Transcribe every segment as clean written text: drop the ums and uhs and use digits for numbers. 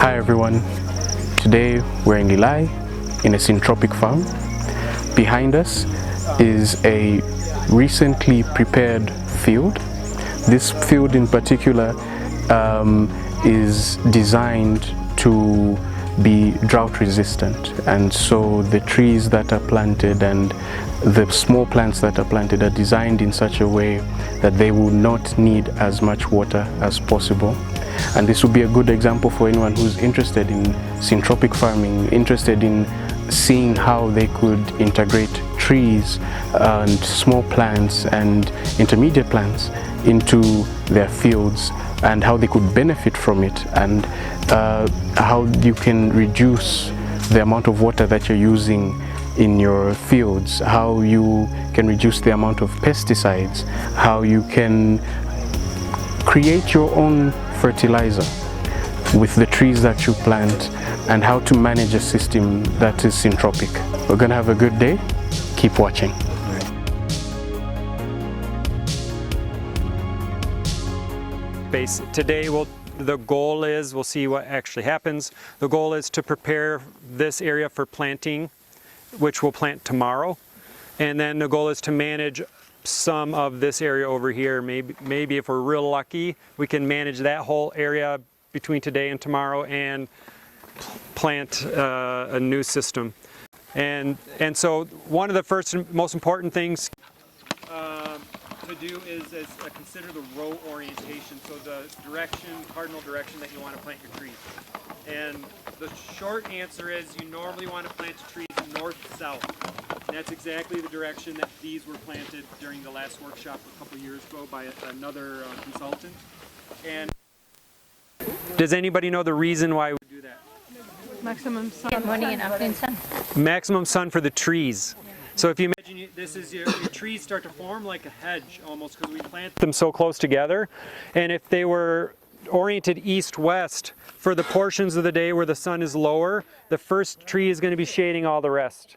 Hi everyone, today we're in Lilayi in a syntropic farm. Behind us is a recently prepared field. This field in particular is designed to be drought resistant, and so the trees that are planted and the small plants that are planted are designed in such a way that they will not need as much water as possible. And this will be a good example for anyone who's interested in syntropic farming, interested in seeing how they could integrate trees and small plants and intermediate plants into their fields, and how they could benefit from it, and how you can reduce the amount of water that you're using in your fields, how you can reduce the amount of pesticides, how you can create your own fertilizer with the trees that you plant, and how to manage a system that is syntropic. We're going to have a good day. Keep watching. Today the goal is, we'll see what actually happens. The goal is to prepare this area for planting, which we'll plant tomorrow. And then the goal is to manage some of this area over here. Maybe if we're real lucky, we can manage that whole area between today and tomorrow and plant a new system. And so one of the first and most important things to do is consider the row orientation, so the direction, cardinal direction that you want to plant your trees. And the short answer is you normally want to plant trees north-south. And that's exactly the direction that these were planted during the last workshop a couple years ago by another consultant. And does anybody know the reason why we do that? Maximum sun. Morning and afternoon sun. Maximum sun for the trees. So if you imagine this is your trees start to form like a hedge almost, because we plant them so close together. And if they were oriented east-west for the portions of the day where the sun is lower, the first tree is going to be shading all the rest.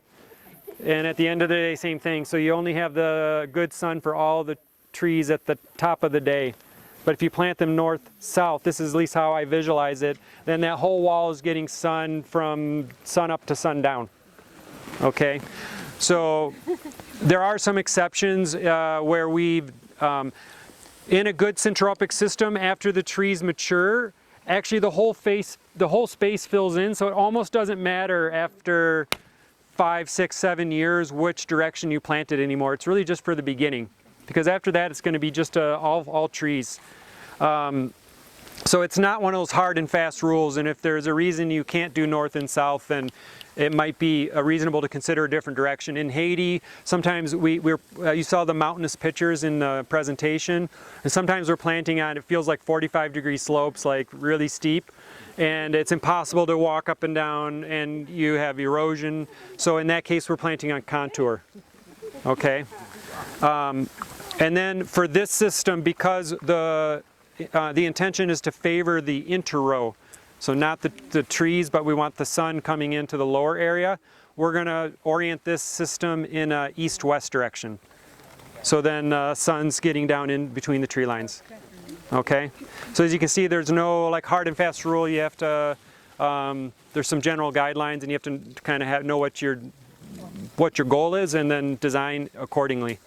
And at the end of the day, same thing. So you only have the good sun for all the trees at the top of the day. But if you plant them north-south, this is at least how I visualize it, then that whole wall is getting sun from sun up to sundown. Okay? So there are some exceptions where we've, in a good syntropic system, after the trees mature, actually the whole space fills in, so it almost doesn't matter after 5, 6, 7 years which direction you plant it anymore. It's really just for the beginning, because after that it's going to be just all trees. So it's not one of those hard and fast rules, and if there's a reason you can't do north and south, then it might be reasonable to consider a different direction. In Haiti, sometimes you saw the mountainous pictures in the presentation, and sometimes we're planting on, it feels like 45-degree slopes, like really steep, and it's impossible to walk up and down, and you have erosion. So in that case, we're planting on contour. Okay? And then for this system, because the intention is to favor the interrow, so not the trees, but we want the sun coming into the lower area, we're going to orient this system in a east-west direction. So then sun's getting down in between the tree lines. Okay? So as you can see, there's no like hard and fast rule. You have to, there's some general guidelines, and you have to kind of know what your goal is, and then design accordingly.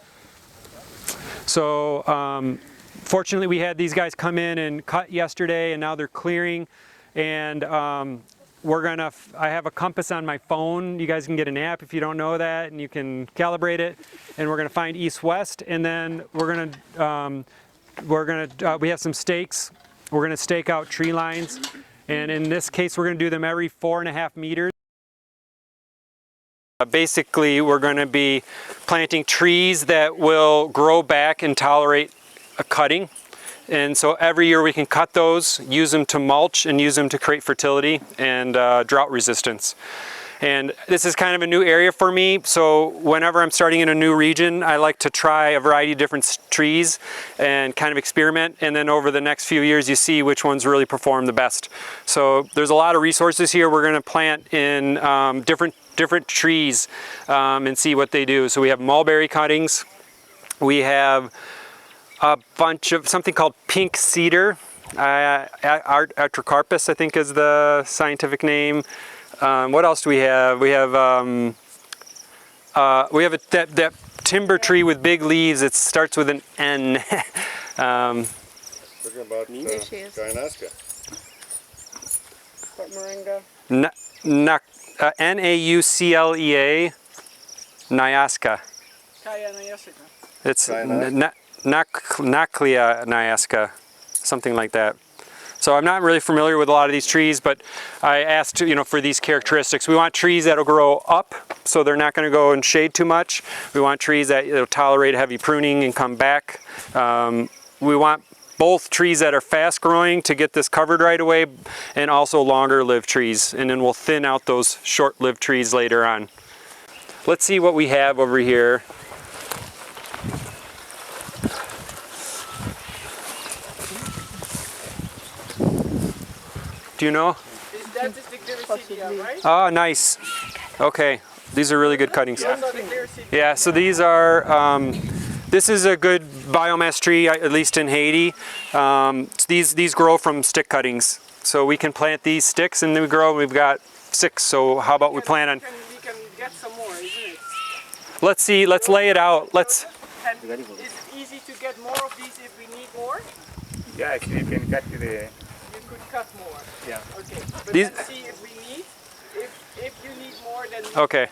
So fortunately we had these guys come in and cut yesterday, and now they're clearing. And I have a compass on my phone. You guys can get an app if you don't know that, and you can calibrate it. And we're going to find east-west, and then we have some stakes. We're going to stake out tree lines, and in this case we're going to do them every 4.5 meters. Basically, we're going to be planting trees that will grow back and tolerate a cutting. And so every year we can cut those, use them to mulch, and use them to create fertility and drought resistance. And this is kind of a new area for me, so whenever I'm starting in a new region, I like to try a variety of different trees and kind of experiment, and then over the next few years you see which ones really perform the best. So there's a lot of resources here. We're going to plant in different trees and see what they do. So we have mulberry cuttings, we have a bunch of something called pink cedar, Atrocarpus, I think is the scientific name. What else do we have? We have that timber tree with big leaves. It starts with an N. Talking about Gietzen. What moringa? Nauclea nyaska. It's Nauclea nyaska, something like that. So I'm not really familiar with a lot of these trees, but I asked, for these characteristics. We want trees that'll grow up, so they're not going to go in shade too much. We want trees that will tolerate heavy pruning and come back. We want both trees that are fast growing to get this covered right away, and also longer lived trees. And then we'll thin out those short lived trees later on. Let's see what we have over here. Do you know? That is the Gietzen, right? Oh, nice. Okay, these are really good cuttings. Yeah, so these are, this is a good biomass tree, at least in Haiti. These grow from stick cuttings. So we can plant these sticks and they grow, and we've got 6. So how about we plant on? We can get some more, isn't it? Let's see, let's lay it out. It's easy to get more of these if we need more? Yeah, actually you can cut to the... You could cut more. Yeah. Okay. But These- let's see if we need. If you need more, then we Okay.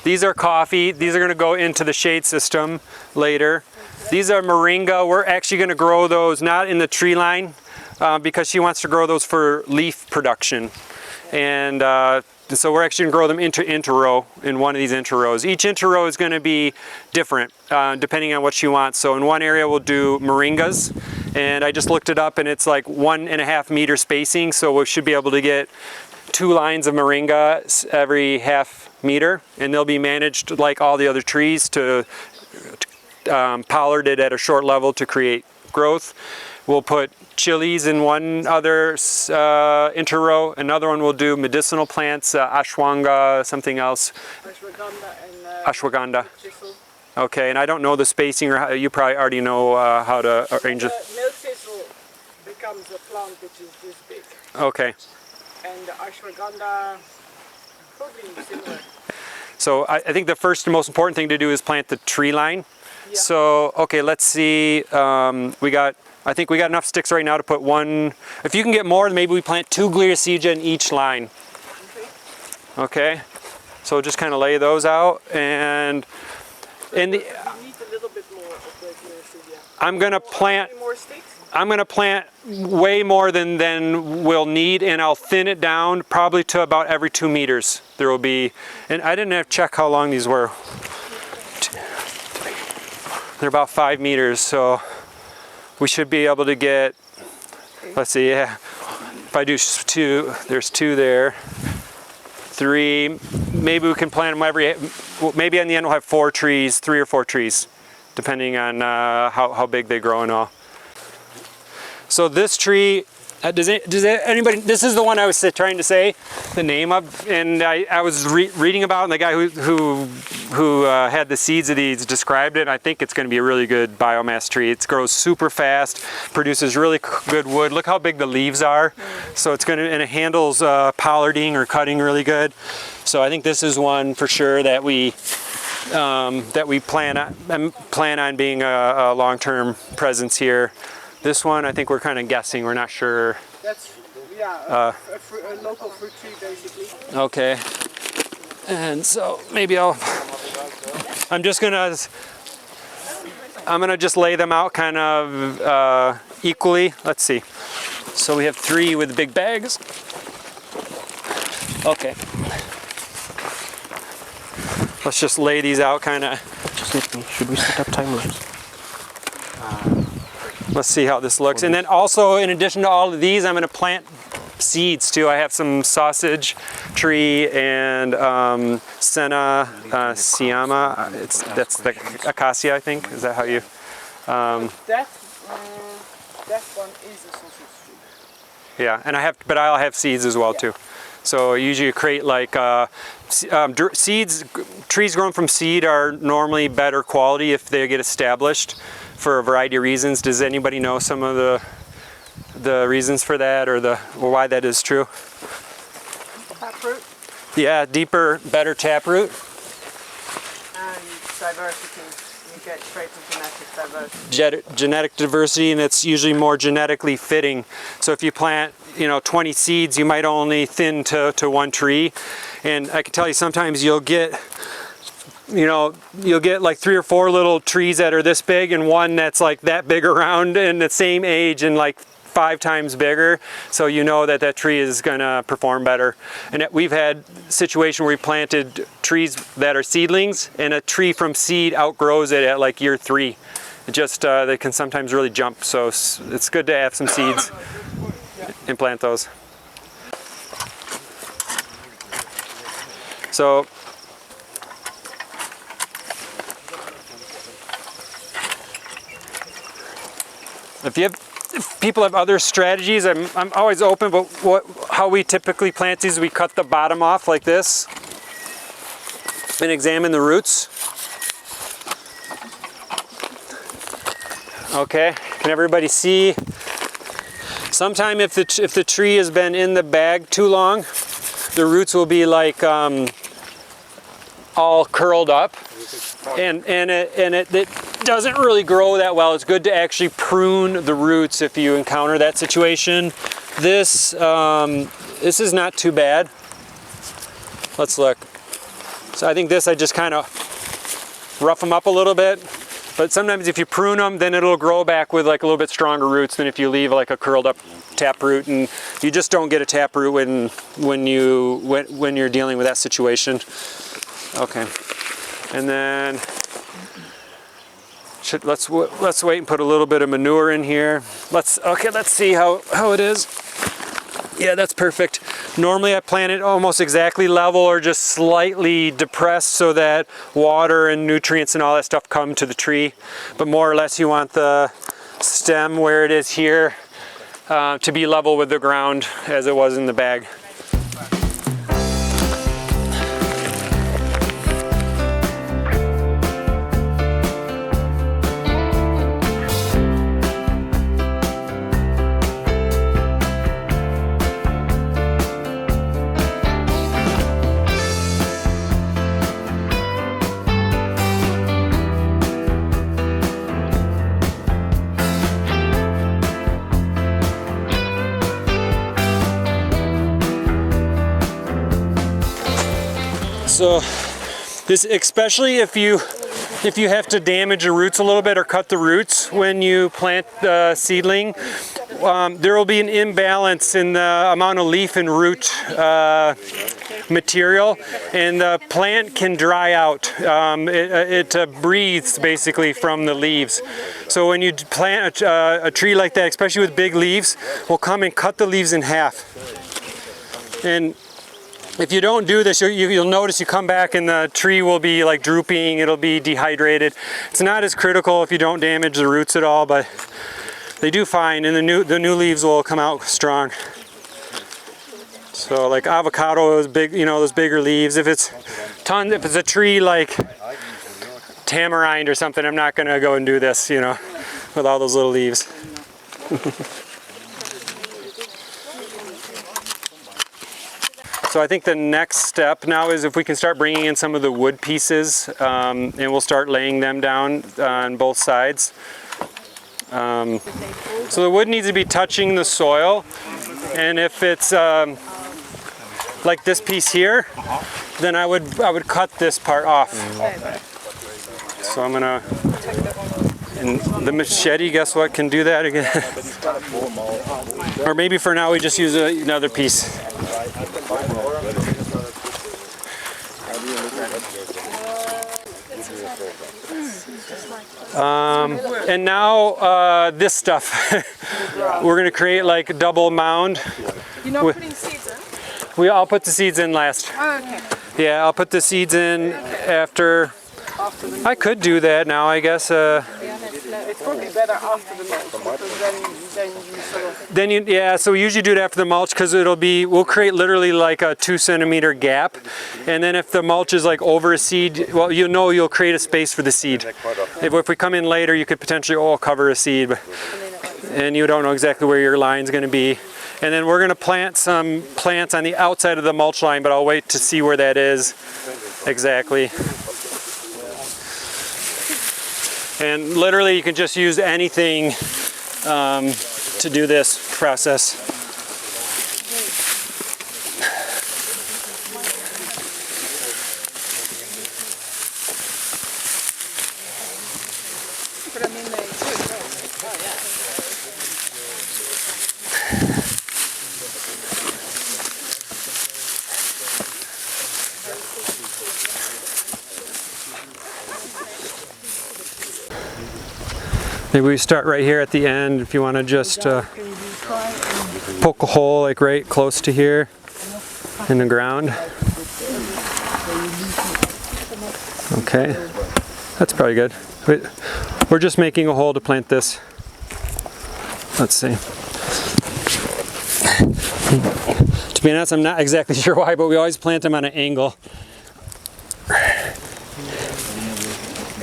These are coffee. These are going to go into the shade system later. These are moringa. We're actually going to grow those not in the tree line because she wants to grow those for leaf production. And so we're actually going to grow them interrow in one of these interrows. Each interrow is going to be different depending on what she wants. So in one area we'll do moringas, and I just looked it up and it's like 1.5 meter spacing, so we should be able to get 2 lines of moringa every half meter, and they'll be managed like all the other trees to pollard it at a short level to create growth. We'll put chilies in one other interrow. Another one we'll do medicinal plants, ashwanga, something else. ashwagandha and Ashwagandha. thistle. Okay, and I don't know the spacing, or how, you probably already know how to arrange it. The milk thistle becomes a plant which is this big, Okay, and the ashwagandha probably similar. so I think the first and most important thing to do is plant the tree line. Yeah. So, okay, let's see, I think we got enough sticks right now to put 1, if you can get more, maybe we plant 2 gliricidia in each line. Okay, so just kind of lay those out, and We need a little bit more of the gliricidia. I'm gonna plant More sticks? way more than we'll need, and I'll thin it down probably to about every 2 meters. There will be, and I didn't have to check how long these were. They're about 5 meters, so we should be able to get, let's see, yeah. If I do 2, there's 2 there. 3, maybe we can plant them maybe in the end we'll have 4 trees, 3 or 4 trees, depending on how big they grow and all. So this tree, does anybody, this is the one I was trying to say the name of, and I was reading about, and the guy who had the seeds of these described it. I think it's going to be a really good biomass tree. It grows super fast, produces really good wood. Look how big the leaves are. So it's going to, and it handles pollarding or cutting really good. So I think this is one for sure that we plan on being a long-term presence here. This one, I think we're kind of guessing. We're not sure. That's, yeah, a local fruit tree basically. Okay. And so maybe I'm gonna just lay them out kind of equally. Let's see. So we have 3 with big bags. Okay. Let's just lay these out kind of. Should we set up timelines? Let's see how this looks. And then also, in addition to all of these, I'm going to plant seeds too. I have some sausage tree and Senna siama. That's the acacia, I think. Is that how you? That one is a sausage tree. Yeah, and I'll have seeds as well too. So usually you create like seeds. Trees grown from seed are normally better quality if they get established for a variety of reasons. Does anybody know some of the reasons for that or why that is true? Taproot Yeah, deeper, better taproot. and diversity. You get greater genetic diversity. Genetic diversity, and it's usually more genetically fitting. So if you plant, 20 seeds, you might only thin to one tree. And I can tell you sometimes you'll get like 3 or 4 little trees that are this big and one that's like that big around and the same age and like 5 times bigger. So you know that tree is gonna perform better. And we've had a situation where we planted trees that are seedlings and a tree from seed outgrows it at like year 3. It just, they can sometimes really jump. So it's good to have some seeds and plant those. So if people have other strategies, I'm always open, but how we typically plant these, we cut the bottom off like this and examine the roots. Okay, can everybody see? Sometime if the tree has been in the bag too long, the roots will be like all curled up, and it doesn't really grow that well. It's good to actually prune the roots if you encounter that situation. This is not too bad. Let's look. So I think this, I just kind of rough them up a little bit. But sometimes if you prune them, then it'll grow back with like a little bit stronger roots than if you leave like a curled up taproot, and you just don't get a taproot when you're dealing with that situation. Okay, and then let's wait and put a little bit of manure in here. Let's see how it is. Yeah, that's perfect. Normally I plant it almost exactly level or just slightly depressed so that water and nutrients and all that stuff come to the tree. But more or less you want the stem where it is here to be level with the ground as it was in the bag. So this, especially if you have to damage the roots a little bit or cut the roots when you plant the seedling, there will be an imbalance in the amount of leaf and root material, and the plant can dry out. It breathes basically from the leaves. So when you plant a tree like that, especially with big leaves, we'll come and cut the leaves in half. And if you don't do this, you'll notice you come back and the tree will be like drooping, it'll be dehydrated. It's not as critical if you don't damage the roots at all, but they do fine, and the new leaves will come out strong. So like avocado is big, those bigger leaves. If it's a tree like tamarind or something, I'm not gonna go and do this, with all those little leaves. So I think the next step now is if we can start bringing in some of the wood pieces, and we'll start laying them down on both sides. So the wood needs to be touching the soil, and if it's like this piece here, then I would cut this part off. So I'm gonna, and the machete, guess what, can do that again. Or maybe for now we just use another piece. And now this stuff. We're gonna create like a double mound. You're not putting seeds in? I'll put the seeds in last. Oh, okay. Yeah, I'll put the seeds in after. I could do that now, I guess. It's probably better after the mulch, because then you sort of... So we usually do it after the mulch because we'll create literally like a 2 centimeter gap, and then if the mulch is like over a seed, well, you'll create a space for the seed. If we come in later, you could potentially cover a seed. But and you don't know exactly where your line's going to be. And then we're going to plant some plants on the outside of the mulch line, but I'll wait to see where that is exactly. And literally you can just use anything to do this process. Maybe we start right here at the end if you want to just poke a hole like right close to here in the ground. Okay, that's probably good. We're just making a hole to plant this. Let's see. To be honest, I'm not exactly sure why, but we always plant them on an angle.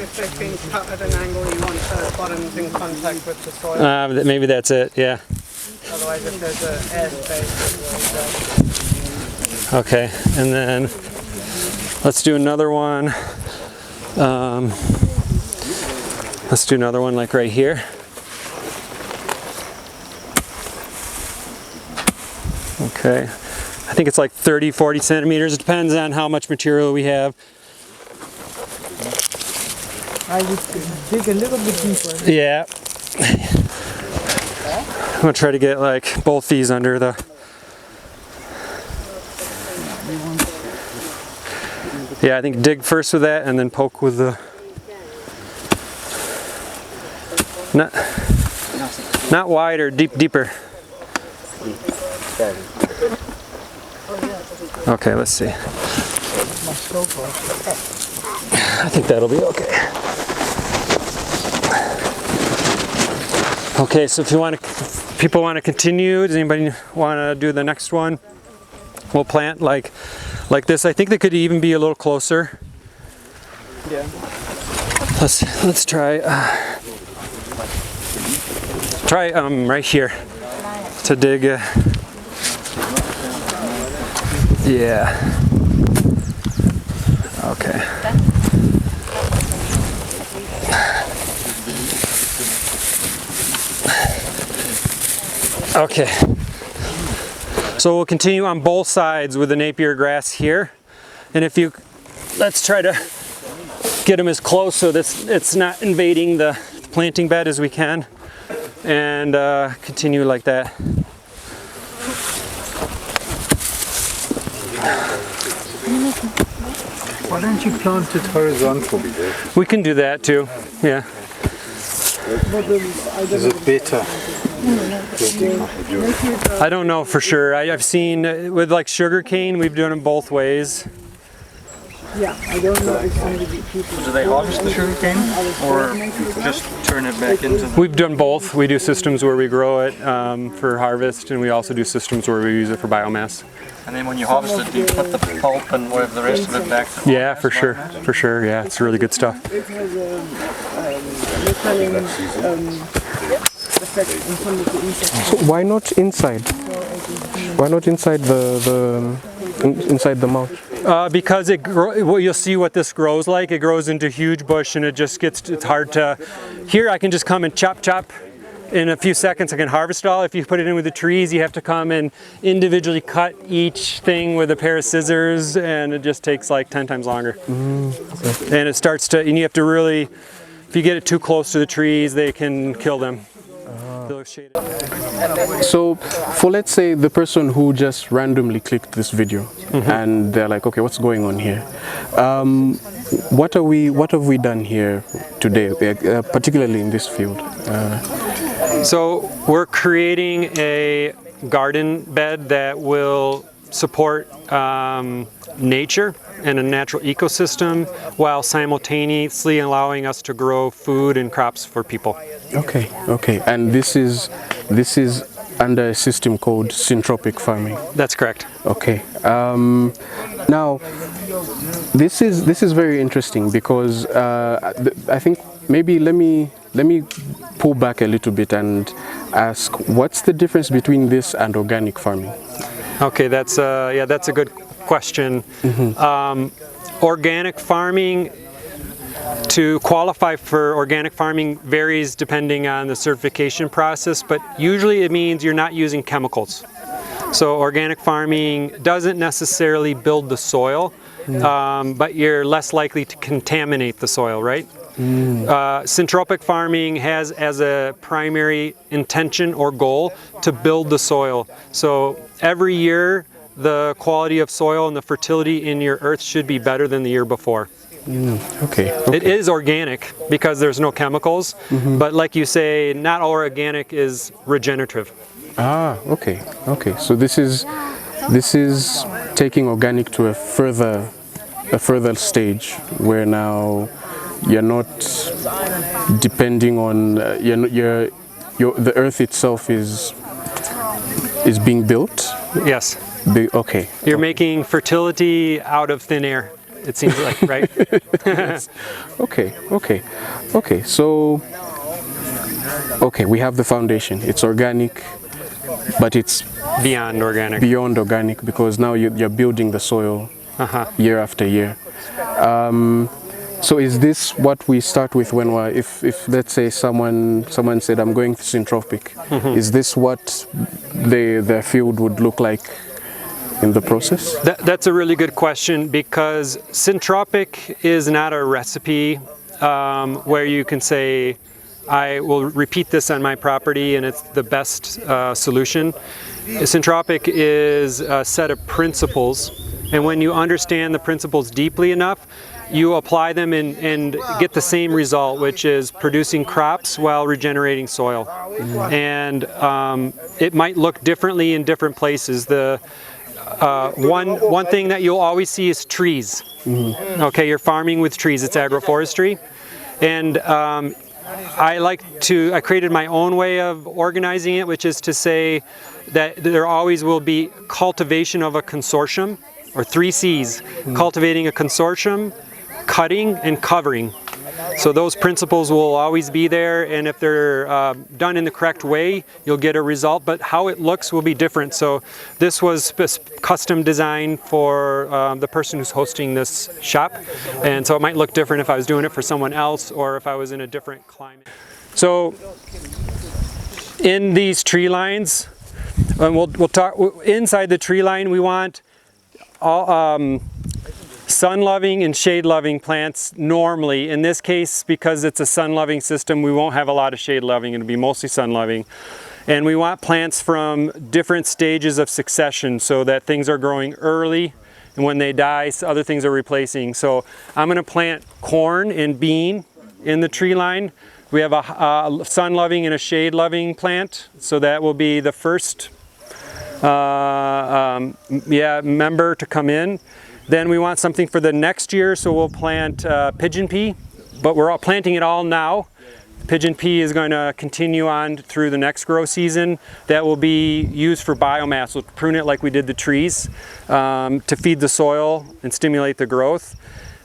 If they've been cut at an angle, you want the bottoms in contact with the soil. Maybe that's it, yeah. Otherwise, if there's an airspace. Okay, and then let's do another one. Let's do another one like right here. Okay, I think it's like 30-40 centimeters. It depends on how much material we have. I would dig a little bit deeper. Yeah. I'm gonna try to get like both these under the. Yeah, I think dig first with that and then poke with the. Not wider, deeper. Okay, let's see. I think that'll be okay. Okay, so if you want to, people want to continue, does anybody want to do the next one? We'll plant like this. I think they could even be a little closer. Yeah. Let's try right here to dig. Yeah. Okay. Okay. So we'll continue on both sides with the Napier grass here. And if you, let's try to get them as close so that it's not invading the planting bed as we can. And continue like that. Why don't you plant it horizontal? We can do that too, yeah. Is it better? I don't know for sure. I've seen with like sugar cane, we've done them both ways. Yeah, I don't know if somebody people. Do they harvest the sugar cane or just turn it back into the... We've done both. We do systems where we grow it for harvest, and we also do systems where we use it for biomass. And then when you harvest it, do you put the pulp and whatever the rest of it back to the Yeah, for sure. For sure, yeah. It's really good stuff. It has effect on some of the insects. So why not inside? Why not inside inside the mulch? Because well, you'll see what this grows like. It grows into a huge bush, and it's hard to. Here, I can just come and chop. In a few seconds, I can harvest it all. If you put it in with the trees, you have to come and individually cut each thing with a pair of scissors, and it just takes like 10 times longer. Okay. And it starts to, and you have to really, if you get it too close to the trees, they can kill them. So, for let's say the person who just randomly clicked this video and they're like, okay, what's going on here? What have we done here today, particularly in this field? So we're creating a garden bed that will support nature and a natural ecosystem while simultaneously allowing us to grow food and crops for people. Okay, okay. And this is under a system called syntropic farming. That's correct. Okay. Now, this is very interesting because I think maybe let me let me pull back a little bit and ask, what's the difference between this and organic farming? Okay, that's a good question. Organic farming, to qualify for organic farming, varies depending on the certification process, but usually it means you're not using chemicals. So organic farming doesn't necessarily build the soil, but you're less likely to contaminate the soil, right? Syntropic farming has as a primary intention or goal to build the soil. So every year the quality of soil and the fertility in your earth should be better than the year before. Okay. It is organic because there's no chemicals, but like you say, not all organic is regenerative. Ah, okay. Okay. So this is taking organic to a further stage where now you're not depending on the earth itself is being built. Yes. Okay. You're making fertility out of thin air, it seems like, right? Yes. Okay. So, we have the foundation. It's organic, but it's Beyond organic. Beyond organic, because now you're building the soil year after year. So is this what we start with when if let's say someone said, I'm going to Syntropic, is this what their field would look like in the process? That's a really good question, because Syntropic is not a recipe where you can say, I will repeat this on my property and it's the best solution. Syntropic is a set of principles, and when you understand the principles deeply enough, you apply them and get the same result, which is producing crops while regenerating soil. And it might look differently in different places. The one thing that you'll always see is trees. Okay, you're farming with trees. It's agroforestry, and I created my own way of organizing it, which is to say that there always will be cultivation of a consortium, or 3 C's, cultivating a consortium, cutting, and covering. So those principles will always be there, and if they're done in the correct way, you'll get a result, but how it looks will be different. So this was custom designed for the person who's hosting this shop, and so it might look different if I was doing it for someone else or if I was in a different climate. So in these tree lines, and we'll talk inside the tree line, we want all sun-loving and shade-loving plants normally. In this case, because it's a sun-loving system, we won't have a lot of shade-loving. It'll be mostly sun-loving. And we want plants from different stages of succession so that things are growing early, and when they die, other things are replacing. So I'm going to plant corn and bean in the tree line. We have a sun-loving and a shade-loving plant, so that will be the first member to come in. Then we want something for the next year, so we'll plant pigeon pea, but we're all planting it all now. Pigeon pea is going to continue on through the next grow season. That will be used for biomass. We'll prune it like we did the trees to feed the soil and stimulate the growth.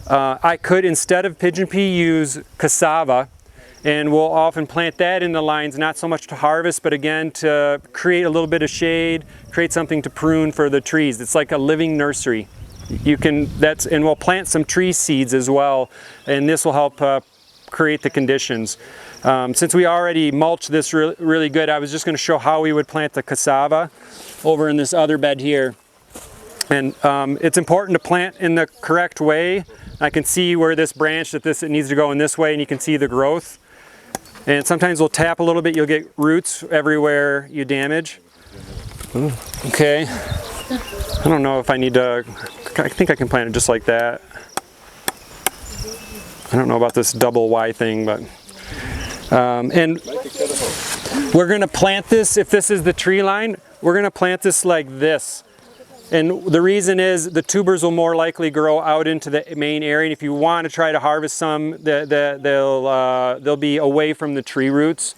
I could, instead of pigeon pea, use cassava, and we'll often plant that in the lines, not so much to harvest, but again to create a little bit of shade, create something to prune for the trees. It's like a living nursery. And we'll plant some tree seeds as well, and this will help create the conditions. Since we already mulched this really good, I was just going to show how we would plant the cassava over in this other bed here. And it's important to plant in the correct way. I can see where this branch, it needs to go in this way, and you can see the growth. And sometimes we'll tap a little bit, you'll get roots everywhere you damage. Okay. I don't know if I need to, I think I can plant it just like that. I don't know about this double Y thing, but, and we're gonna plant this, if this is the tree line, we're gonna plant this like this. And the reason is the tubers will more likely grow out into the main area. And if you want to try to harvest some, they'll be away from the tree roots.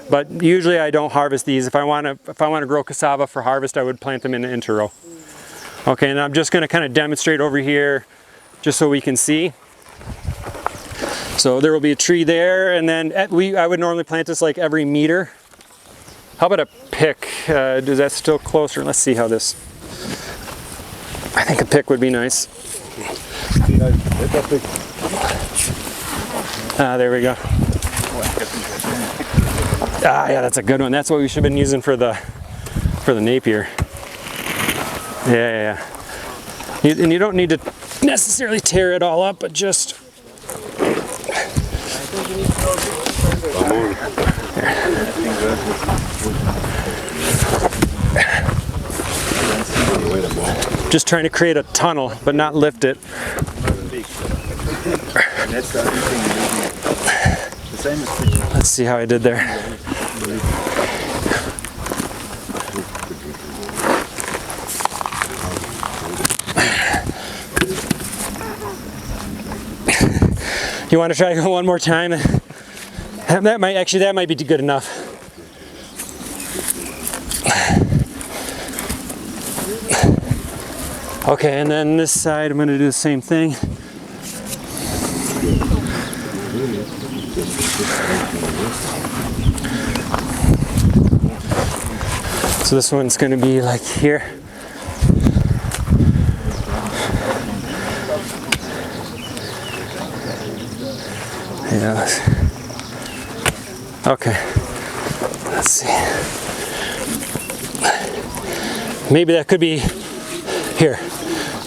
But usually I don't harvest these. If I want to grow cassava for harvest, I would plant them in an interrow. Okay, and I'm just going to kind of demonstrate over here, just so we can see. So there will be a tree there, and then I would normally plant this like every meter. How about a pick? Is that still closer? Let's see how this. I think a pick would be nice. There we go. Yeah, that's a good one. That's what we should have been using for the Napier. Yeah. And you don't need to necessarily tear it all up, but just. Just trying to create a tunnel, but not lift it. Let's see how I did there. You want to try one more time? That might be good enough. Okay, and then this side I'm going to do the same thing. So this one's going to be like here. Yeah. Okay. Let's see. Maybe that could be here.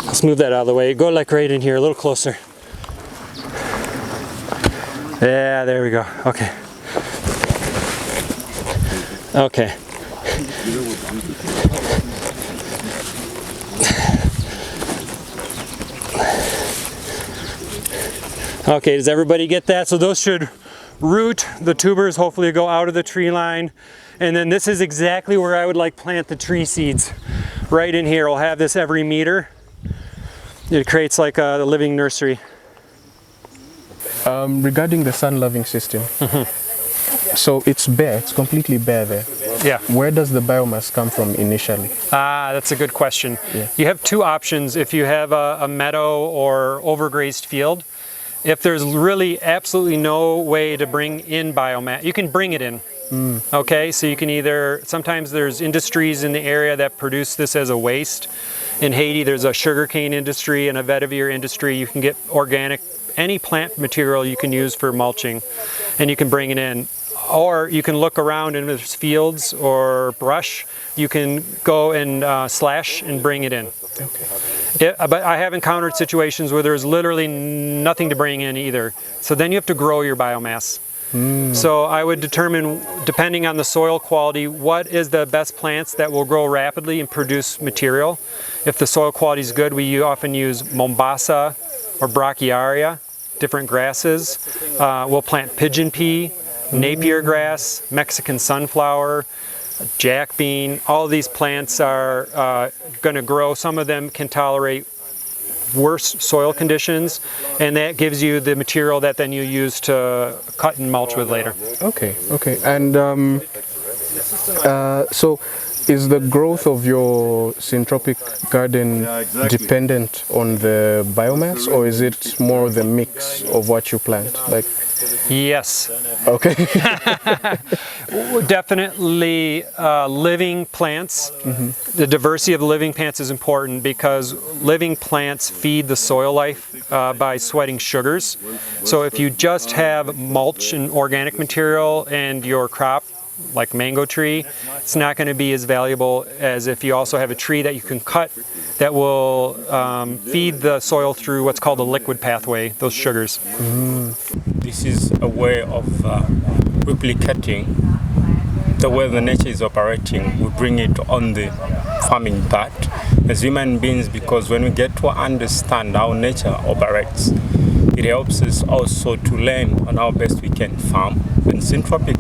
Let's move that out of the way. Go like right in here, a little closer. Yeah, there we go. Okay. Okay. Okay, does everybody get that? So those should root, the tubers hopefully go out of the tree line. And then this is exactly where I would like plant the tree seeds. Right in here. We'll have this every meter. It creates like a living nursery. Regarding the sun-loving system, so it's bare, it's completely bare there. Yeah. Where does the biomass come from initially? That's a good question. Yeah. You have two options if you have a meadow or overgrazed field. If there's really absolutely no way to bring in biomass, you can bring it in. Okay, so you can either, sometimes there's industries in the area that produce this as a waste. In Haiti, there's a sugarcane industry and a vetiver industry. You can get organic, any plant material you can use for mulching, and you can bring it in. Or you can look around and if there's fields or brush, you can go and slash and bring it in. Okay. But I have encountered situations where there's literally nothing to bring in either. So then you have to grow your biomass. So I would determine, depending on the soil quality, what is the best plants that will grow rapidly and produce material. If the soil quality is good, we often use Mombasa or Brachiaria, different grasses. We'll plant pigeon pea, Napier grass, Mexican sunflower, jack bean. All of these plants are going to grow. Some of them can tolerate worse soil conditions, and that gives you the material that then you use to cut and mulch with later. Okay. And so is the growth of your syntropic garden dependent on the biomass, or is it more the mix of what you plant? Like, yes. Okay. Definitely living plants. The diversity of the living plants is important because living plants feed the soil life by sweating sugars. So if you just have mulch and organic material and your crop, like mango tree, it's not going to be as valuable as if you also have a tree that you can cut that will feed the soil through what's called a liquid pathway, those sugars. This is a way of replicating the way the nature is operating. We bring it on the farming part as human beings, because when we get to understand how nature operates, it helps us also to learn on how best we can farm. And syntropic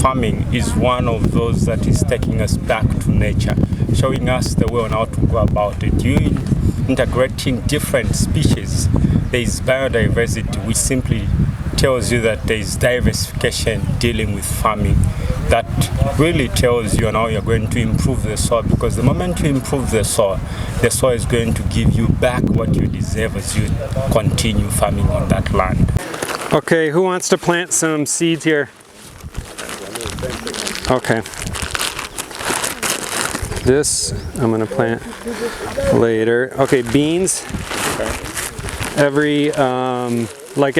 farming is one of those that is taking us back to nature, showing us the way on how to go about it. You integrating different species, there is biodiversity, which simply tells you that there is diversification dealing with farming. That really tells you on how you're going to improve the soil, because the moment you improve the soil is going to give you back what you deserve as you continue farming on that land. Okay, who wants to plant some seeds here? Okay. This I'm gonna plant later. Okay, beans. Every like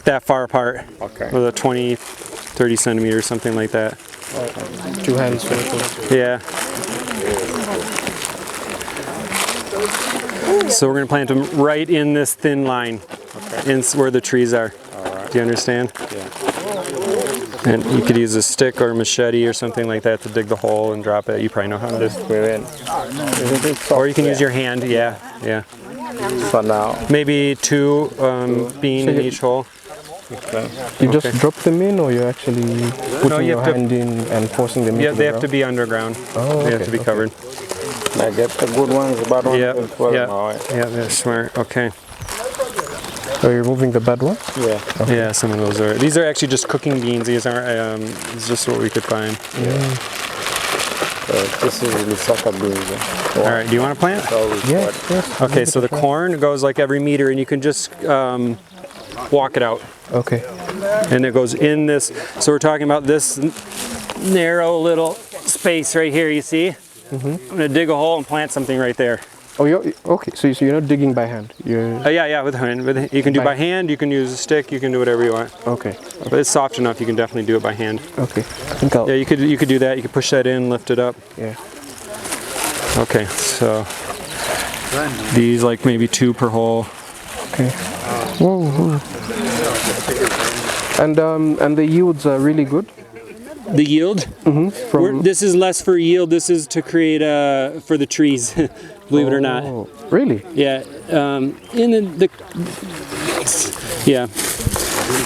that far apart. Okay. With a 20, 30 centimeters, something like that. 2 hands worth. Yeah. So we're gonna plant them right in this thin line, in where the trees are. Do you understand? Yeah. And you could use a stick or a machete or something like that to dig the hole and drop it. You probably know how to do it. Or you can use your hand. Yeah, yeah. For now. Maybe 2 bean in each hole. Okay. You just drop them in, or you actually putting your hand in and forcing them Yeah, into they the have to be underground. Oh, They have to be covered. I get the good ones, the bad ones Yeah, as well. yeah, Alright. yeah, that's smart. Okay. Are you removing the bad one? Yeah. Yeah, some of those are. These are actually just cooking beans. These aren't. It's just what we could find. This is Lusaka beans. All right. Do you want to plant? Yes. Okay. So the corn goes like every meter, and you can just walk it out, Okay. and it goes in this. So we're talking about this narrow little space right here. You see? I'm gonna dig a hole and plant something right there. Oh, okay. So you're not digging by hand. You're Yeah, with hand. You can do by hand. You can use a stick. You can do whatever you want. okay. But it's soft enough. You can definitely do it by hand. Okay. I think I'll. Yeah, you could do that. You could push that in, lift it up. Yeah. Okay, so these like maybe 2 per hole. Okay. Whoa. And the yields are really good. The yield? This is less for yield. This is to create for the trees. Believe it or not. Oh, really? Yeah. In the yeah.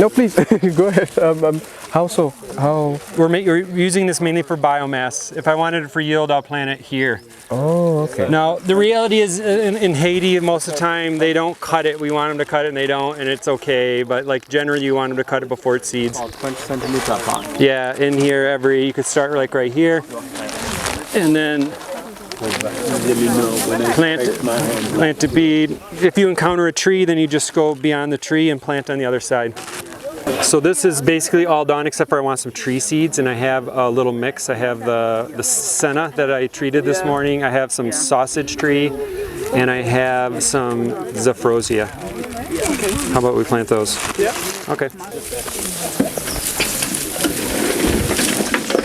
No, please go ahead. How so? How? We're using this mainly for biomass. If I wanted it for yield, I'll plant it here. Oh, okay. Now, the reality is in Haiti, most of the time, they don't cut it. We want them to cut it and they don't, and it's okay. But like generally, you want them to cut it before it seeds. 20 centimeters long. Yeah, in here, you could start like right here. And then plant a bead. If you encounter a tree, then you just go beyond the tree and plant on the other side. So this is basically all done except for I want some tree seeds, and I have a little mix. I have the senna that I treated this morning. I have some sausage tree, and I have some zafrosia. How about we plant those? Yeah. Okay.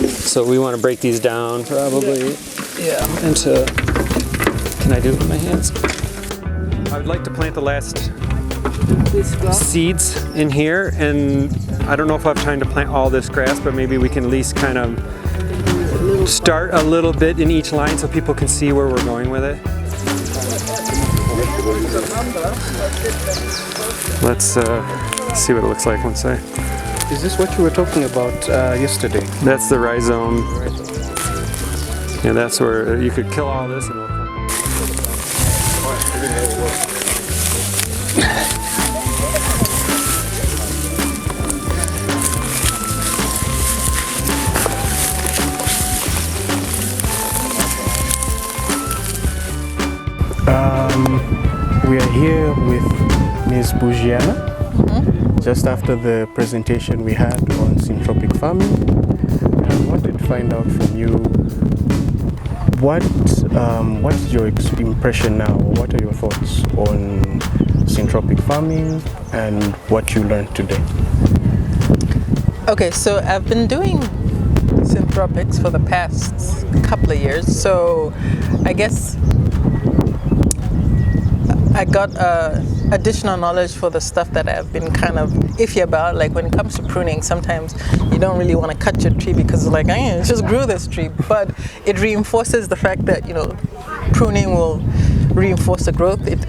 So we want to break these down probably into, can I do it with my hands? I would like to plant the last seeds in here, and I don't know if I have time to plant all this grass, but maybe we can at least kind of start a little bit in each line so people can see where we're going with it. Let's see what it looks like once I... Is this what you were talking about yesterday? That's the rhizome. Yeah, that's where you could kill all this and it'll come. We are here with Ms. Bujiana. Just after the presentation we had on syntropic farming. I wanted to find out from you what's your impression now, what are your thoughts on syntropic farming and what you learned today? Okay, so I've been doing syntropics for the past couple of years, so I guess I got additional knowledge for the stuff that I've been kind of iffy about. Like when it comes to pruning, sometimes you don't really want to cut your tree because it's like, it just grew this tree. But it reinforces the fact that, pruning will reinforce the growth. It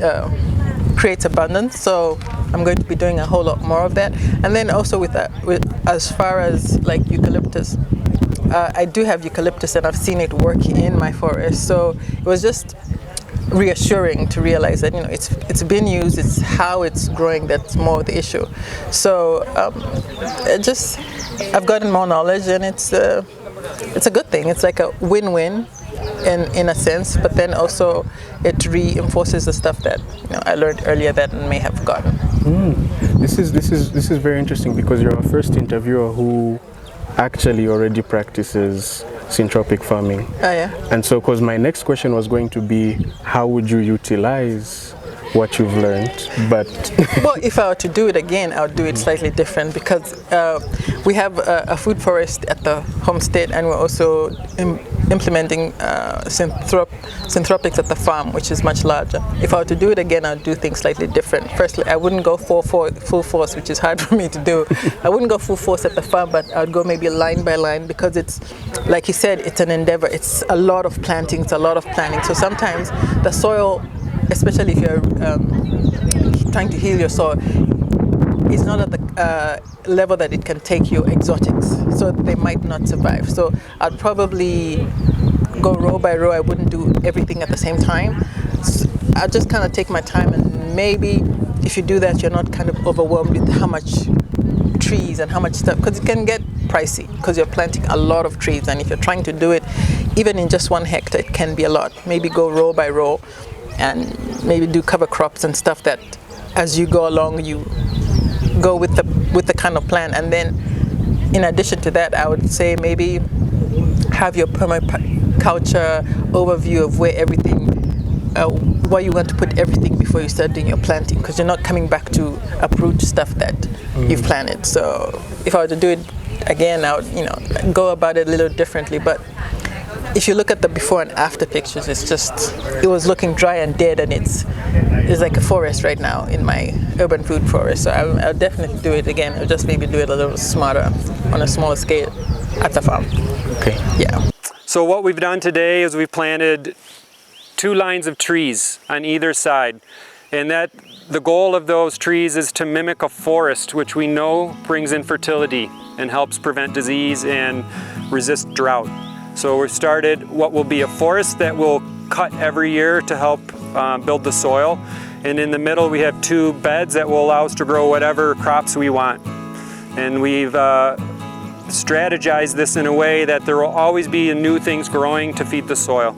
creates abundance. So I'm going to be doing a whole lot more of that. And then also with as far as like eucalyptus, I do have eucalyptus and I've seen it work in my forest. So it was just reassuring to realize that it's been used, it's how it's growing that's more the issue. So I've gotten more knowledge, and it's a good thing. It's like a win-win in a sense, but then also it reinforces the stuff that I learned earlier that I may have forgotten. This is very interesting because you're our first interviewer who actually already practices syntropic farming. Oh yeah. And so, because my next question was going to be, how would you utilize what you've learned? But well, if I were to do it again, I would do it slightly different because we have a food forest at the homestead, and we're also implementing syntropics at the farm, which is much larger. If I were to do it again, I'd do things slightly different. Firstly, I wouldn't go full force, which is hard for me to do. I wouldn't go full force at the farm, but I would go maybe line by line because it's, like you said, it's an endeavor. It's a lot of planting, it's a lot of planning. So sometimes the soil, especially if you're trying to heal your soil, is not at the level that it can take your exotics, so they might not survive. So I'd probably go row by row. I wouldn't do everything at the same time. So I'd just kind of take my time, and maybe if you do that, you're not kind of overwhelmed with how much trees and how much stuff, because it can get pricey because you're planting a lot of trees, and if you're trying to do it even in just 1 hectare, it can be a lot. Maybe go row by row and maybe do cover crops and stuff that as you go along you go with the kind of plan. And then in addition to that, I would say maybe have your permaculture overview of where everything, where you want to put everything before you start doing your planting, because you're not coming back to uproot stuff that you've planted. So if I were to do it again, I would go about it a little differently. But if you look at the before and after pictures, it was looking dry and dead, and it's like a forest right now in my urban food forest. So I'll definitely do it again. I'll just maybe do it a little smarter on a smaller scale at the farm. okay. Yeah. So what we've done today is we've planted 2 lines of trees on either side. And that the goal of those trees is to mimic a forest, which we know brings in fertility and helps prevent disease and resist drought. So we've started what will be a forest that will cut every year to help build the soil. And in the middle we have 2 beds that will allow us to grow whatever crops we want. And we've strategized this in a way that there will always be new things growing to feed the soil.